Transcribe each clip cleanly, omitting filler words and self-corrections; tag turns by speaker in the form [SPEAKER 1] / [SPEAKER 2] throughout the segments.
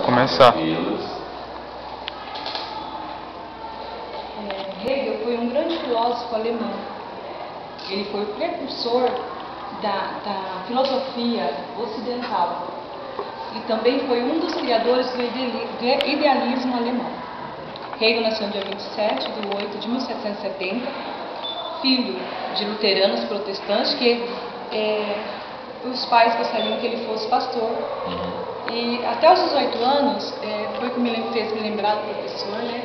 [SPEAKER 1] Vou começar.
[SPEAKER 2] Hegel foi um grande filósofo alemão. Ele foi o precursor da filosofia ocidental e também foi um dos criadores do idealismo alemão. Hegel nasceu no dia 27 de 8 de 1770, filho de luteranos protestantes, que os pais gostariam que ele fosse pastor. E até os 18 anos, foi o que fez me lembrar do professor, né?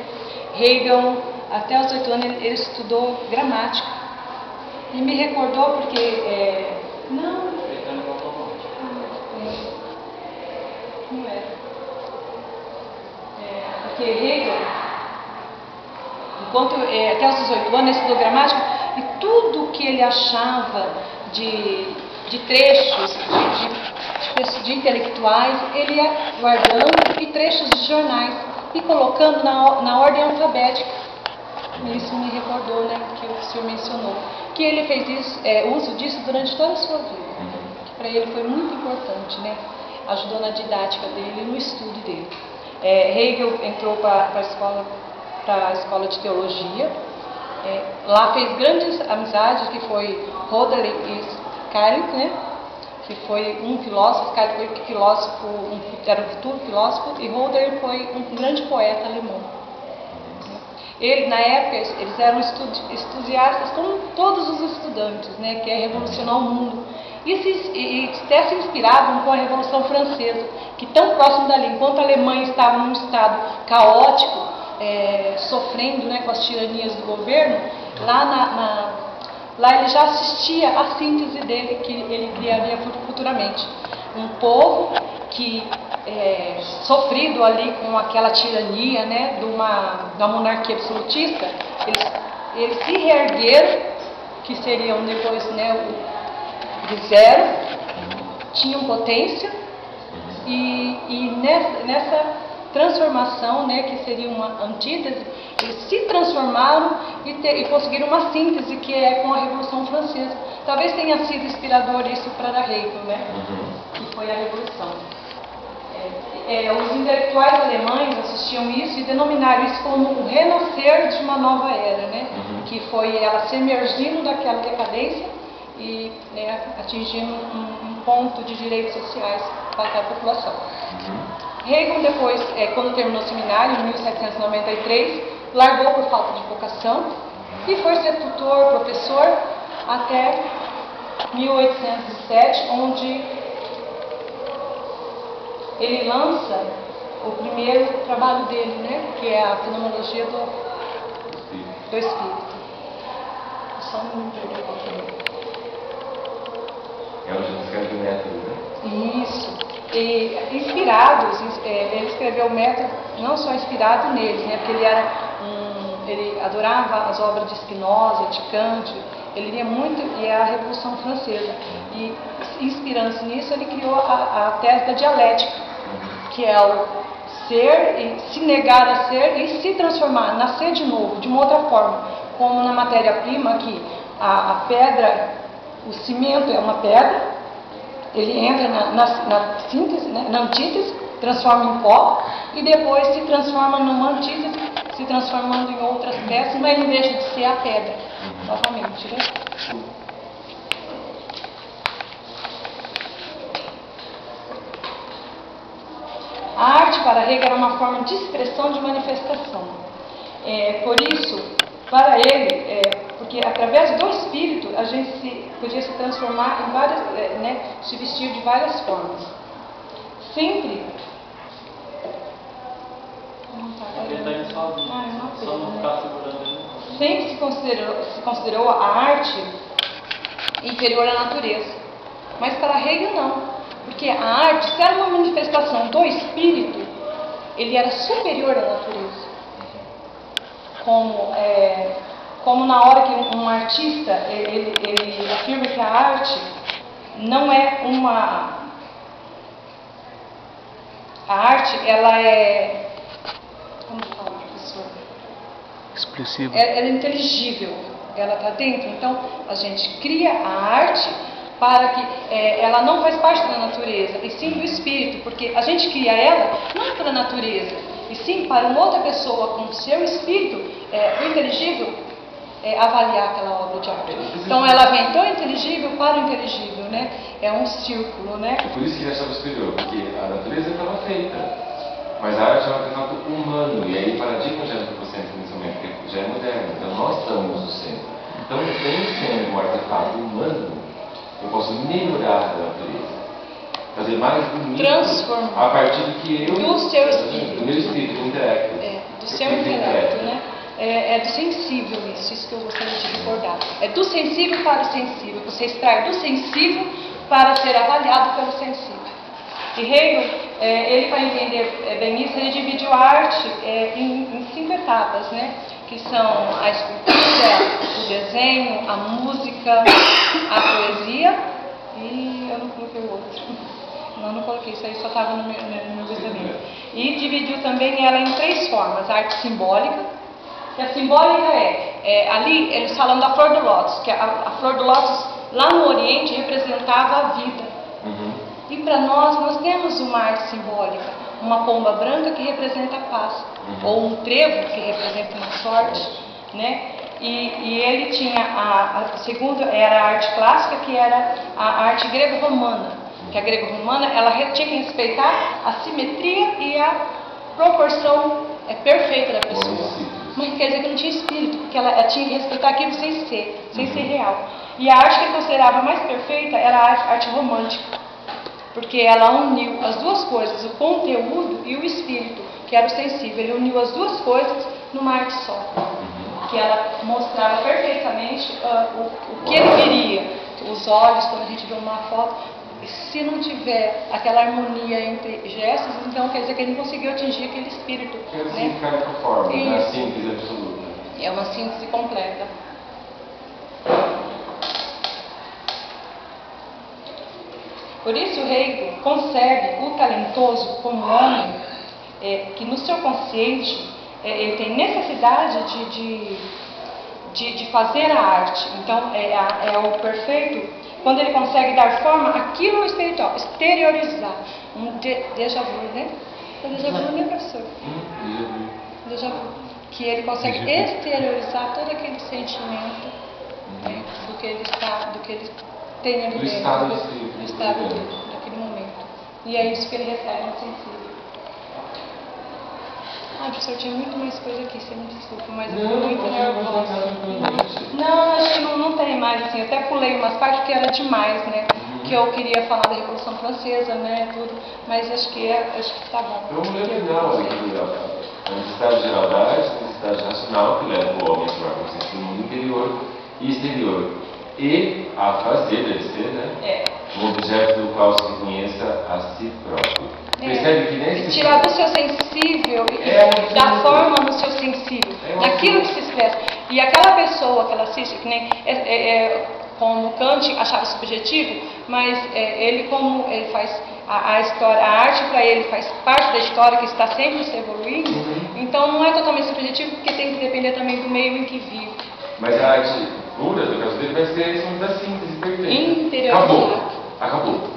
[SPEAKER 2] Hegel, até os 18 anos, ele estudou gramática. E me recordou porque... não era. Porque Hegel, enquanto até os 18 anos, ele estudou gramática, e tudo que ele achava de trechos de intelectuais, ele ia guardando, e trechos de jornais, e colocando na ordem alfabética. Isso me recordou, né, que o senhor mencionou, que ele fez isso, uso disso durante toda a sua vida. Para ele foi muito importante, né? Ajudou na didática dele e no estudo dele. Hegel entrou para a escola de teologia. Lá fez grandes amizades, que foi Hölderlin e Kant, né? Que foi um filósofo. Kant foi filósofo, era um futuro filósofo, e Hölderlin foi um grande poeta alemão. Na época, eles eram entusiastas, como todos os estudantes, né? Que é revolucionar o mundo. E até se inspiravam com a Revolução Francesa, que tão próximo dali, enquanto a Alemanha estava num estado caótico, sofrendo, né, com as tiranias do governo, lá ele já assistia à síntese dele, que ele criaria futuramente. Um povo que, sofrido ali com aquela tirania, né, da monarquia absolutista, eles se reergueram, que seriam depois, né, de zero, tinham potência, e nessa transformação, né, que seria uma antítese, eles se transformaram e conseguiram uma síntese, que é com a Revolução Francesa. Talvez tenha sido inspirador isso para Hegel, né, que foi a Revolução. Os intelectuais alemães assistiam isso e denominaram isso como o renascer de uma nova era, né, que foi ela se emergindo daquela decadência e, né, atingindo um ponto de direitos sociais para a população. Hegel depois, quando terminou o seminário, em 1793, largou por falta de vocação e foi ser tutor, professor, até 1807, onde ele lança o primeiro trabalho dele, né, que é a Fenomenologia do Espírito. Só um minuto.
[SPEAKER 3] É onde escreve o método, né?
[SPEAKER 2] Isso. E inspirados, ele escreveu o método não só inspirado neles, né, porque ele adorava as obras de Spinoza, de Kant, ele lia muito, e a Revolução Francesa. E inspirando-se nisso, ele criou a tese da dialética, que é o ser e se negar a ser e se transformar, nascer de novo, de uma outra forma, como na matéria-prima, que a pedra, o cimento é uma pedra, ele entra na síntese, né, na antítese, transforma em pó, e depois se transforma numa antítese, se transformando em outras peças, mas não deixa de ser a pedra, novamente, né? A arte para Hegel era uma forma de expressão, de manifestação. Por isso, para ele, porque através do espírito a gente podia se transformar em várias, né, se vestir de várias formas. Sempre. Sempre se considerou a arte inferior à natureza. Mas para Hegel não. Porque a arte, se era uma manifestação do espírito, ele era superior à natureza. Como na hora que um artista, ele afirma que a arte não é uma... A arte, ela é... Como fala, professor?
[SPEAKER 1] Expressiva.
[SPEAKER 2] Ela é inteligível, ela está dentro. Então, a gente cria a arte para que ela não faz parte da natureza, e sim do espírito, porque a gente cria ela não para a natureza, e sim para uma outra pessoa com o seu espírito, o inteligível, avaliar aquela obra de arte. Então ela vem do inteligível para o inteligível, né? É um círculo, né?
[SPEAKER 3] Por isso que ele achava superior, porque a natureza estava feita, mas a arte é um artefato humano, e aí o paradigma já é antropocêntrico nesse momento, porque já é moderno, então nós estamos no centro. Então, sendo um artefato humano, eu posso melhorar a natureza, fazer mais bonito,
[SPEAKER 2] transformar
[SPEAKER 3] a partir do que eu...
[SPEAKER 2] do seu espírito.
[SPEAKER 3] Do meu espírito, do intelecto.
[SPEAKER 2] Do seu intelecto, né? É do sensível isso que eu gostaria de recordar. É do sensível para o sensível. Você extrai do sensível para ser avaliado pelo sensível. E Hegel, ele, para entender bem isso, ele dividiu a arte em 5 etapas, né? Que são a escultura, o desenho, a música, a poesia e eu não coloquei o outro. Não coloquei, isso aí só estava no meu pensamento. E dividiu também ela em 3 formas: a arte simbólica. E a simbólica ali eles falam da flor do lótus, que a flor do lótus lá no Oriente representava a vida. E para nós temos uma arte simbólica, uma pomba branca que representa a paz, ou um trevo que representa uma sorte, né? E ele tinha a segunda, era a arte clássica, que era a arte grego-romana, que a grego-romana ela tinha que respeitar a simetria e a proporção perfeita da pessoa. Mas quer dizer que não tinha espírito, porque ela tinha que respeitar aquilo sem ser real. E a arte que ele considerava mais perfeita era a arte romântica, porque ela uniu as duas coisas, o conteúdo e o espírito, que era o sensível. Ele uniu as duas coisas numa arte só, que ela mostrava perfeitamente o que ele queria. Os olhos, quando a gente vê uma foto, se não tiver aquela harmonia entre gestos, então quer dizer que ele não conseguiu atingir aquele espírito.
[SPEAKER 3] É o significado por forma, não é a síntese absoluta.
[SPEAKER 2] É uma síntese completa. Por isso Hegel concebe o talentoso como um homem que no seu consciente ele tem necessidade de fazer a arte. Então é o perfeito quando ele consegue dar forma àquilo espiritual, exteriorizar. Um déjà vu, né? O déjà vu, né, professor? Déjà vu. Que ele consegue exteriorizar todo aquele sentimento do que ele tem ali dentro, do estado dele, naquele momento. E é isso que ele recebe no sensível. Professor, tinha muito mais coisa aqui, você me desculpa, mas eu fico muito nervosa. Não, acho que não tem mais, assim, eu até pulei umas partes porque era demais, né? Que eu queria falar da Revolução Francesa, né, tudo, mas acho que tá bom.
[SPEAKER 3] Vamos ler o final aqui, a necessidade geral da arte, a necessidade racional que leva o homem a tomar consciência do mundo interior e exterior, e a fazer, deve ser, né? Um objeto do qual se reconheça a si próprio. Percebe que nesse...
[SPEAKER 2] Tirar do seu sensível e dar forma no seu sensível, naquilo que se expressa. E aquela pessoa que ela assiste, que nem como Kant achava subjetivo, mas ele, como ele faz a história, a arte para ele faz parte da história que está sempre se evoluindo, então não é totalmente subjetivo, porque tem que depender também do meio em que vive.
[SPEAKER 3] Mas a arte pura, no caso dele, vai ser isso da síntese perfeita.
[SPEAKER 2] Interiorizar.
[SPEAKER 3] Acabou.